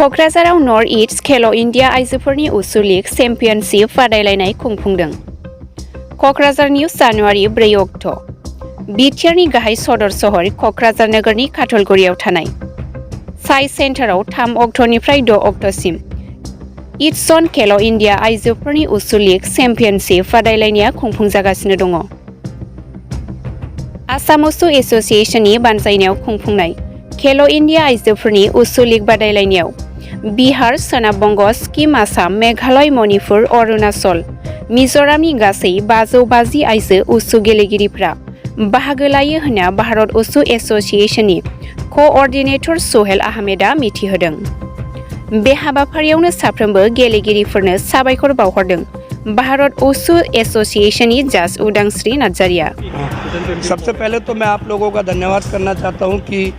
क'क्राझाराव north east खेल' India आइजोफोरनि उसु लीग चेम्पियनशिप बादायलायनाय खुंफुंदों। क'क्राझार निउज जानुवारि 4 अक्ट'। बिटिआरनि गाहाय सदर सहर क'क्राझार नोगोरनि काथलगुरियाव थानाय साइ सेन्टाराव 3 अक्ट'निफ्राय 6 अक्ट'सिम इस्ट जन खेल' इन्डिया आइजोफोरनि उसु लीग चेम्पियनशिप बादायलायनाया खुंफुंजागासिनो दङ। आसाम उसु एस'सिएशननि बानजायनायाव खुंफुंनाय खेल' इन्डिया आइजोफोरनि उसु लीग बादायलायनायाव बिहार, सोनाब बंग, सिक्किम, आसाम, मेघालय, मणिपुर, अरुणाचल, मिज'रामनि गासै 550 आइजो उसु गेलेगिरिफ्रा बाहागो लायो होनना भारत उसु एस'सिएशननि क'अर्डिनेटर सुहेल आहमेदआ मिथिहोदों। बे हाबाफारियावनो साफ्रोमबो गेलेगिरिफोरनो साबायखर बावहरदों भारत उसु एसोसिएशननि जज उदांस्री नार्जारिया। सबसे पहले तो मैं आप लोगों का धन्यवाद करना चाहता हूं कि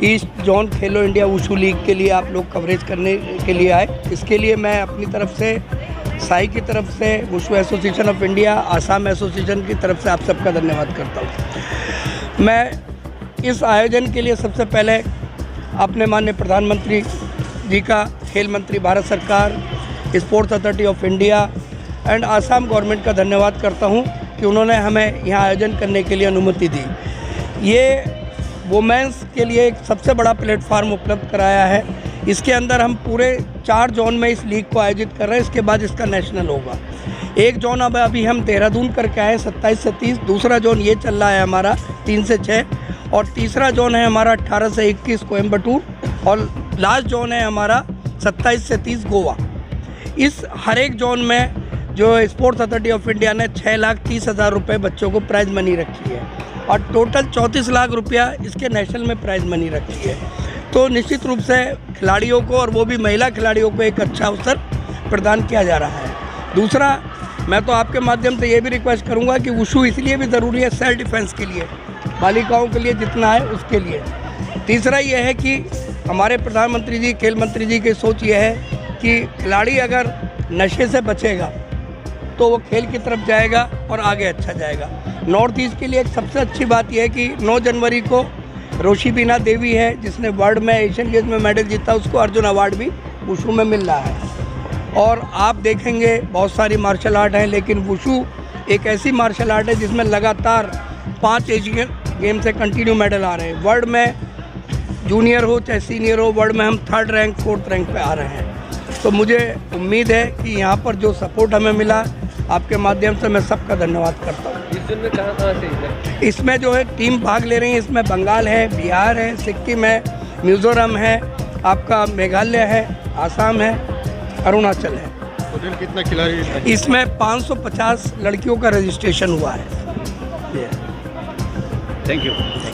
ईस्ट जोन खेलो इंडिया वुशु लीग के लिए आप लोग कवरेज करने के लिए आए। इसके लिए मैं अपनी तरफ से, साई की तरफ से, wushu association of India, Assam association की तरफ से आप सबका धन्यवाद करता हूं। मैं इस आयोजन के लिए सबसे पहले अपने माननीय प्रधानमंत्री जी का, खेल मंत्री भारत सरकार, sports authority of India and Assam government का धन्यवाद करता हूं कि उन्होंने हमें यहाँ आयोजन करने के लिए अनुमति दी। ये वुमेंस के लिए एक सबसे बड़ा प्लेटफार्म उपलब्ध कराया है। इसके अंदर हम पूरे 4 जोन में इस लीग को आयोजित कर रहे हैं। इसके बाद इसका नेशनल होगा। एक जोन अभी हम देहरादून करके आए 27 से 30, दूसरा जोन ये चल रहा है हमारा 3 से 6 और तीसरा जोन है हमारा 18 से 21 कोयम्बटूर और लास्ट जोन है हमारा 27 से 30 गोवा। इस हर एक जोन में जो स्पोर्ट्स अथॉरिटी ऑफ इंडिया ने 6,30,000 रुपये बच्चों को प्राइज़ मनी रखी है और टोटल 34 लाख रुपया इसके नेशनल में प्राइज़ मनी रखी है। तो निश्चित रूप से खिलाड़ियों को, और वो भी महिला खिलाड़ियों को, एक अच्छा अवसर प्रदान किया जा रहा है। दूसरा, मैं तो आपके माध्यम से ये भी रिक्वेस्ट करूँगा कि वुशु इसलिए भी ज़रूरी है सेल्फ डिफेंस के लिए, बालिकाओं के लिए जितना है उसके लिए। तीसरा ये है कि हमारे प्रधानमंत्री जी, खेल मंत्री जी की सोच ये है कि खिलाड़ी अगर नशे से बचेगा तो वो खेल की तरफ जाएगा और आगे अच्छा जाएगा। नॉर्थ ईस्ट के लिए एक सबसे अच्छी बात यह है कि 9 जनवरी को रोशीबीना देवी है जिसने वर्ल्ड में एशियन गेम्स में मेडल जीता, उसको अर्जुन अवार्ड भी वुशु में मिल रहा है। और आप देखेंगे बहुत सारी मार्शल आर्ट हैं, लेकिन वुशु एक ऐसी मार्शल आर्ट है जिसमें लगातार 5 एशियन गेम से कंटिन्यू मेडल आ रहे हैं। वर्ल्ड में जूनियर हो चाहे सीनियर हो, वर्ल्ड में हम 3rd रैंक 4th रैंक पे आ रहे हैं। तो मुझे उम्मीद है कि यहाँ पर जो सपोर्ट हमें मिला, आपके माध्यम से मैं सबका धन्यवाद करता हूँ। इस दिन में कहाँ से इसमें जो है टीम भाग ले रही है, इसमें बंगाल है, बिहार है, सिक्किम है, मिजोरम है, आपका मेघालय है, आसाम है, अरुणाचल है। टोटल कितना खिलाड़ी? इसमें 550 लड़कियों का रजिस्ट्रेशन हुआ है। Thank you.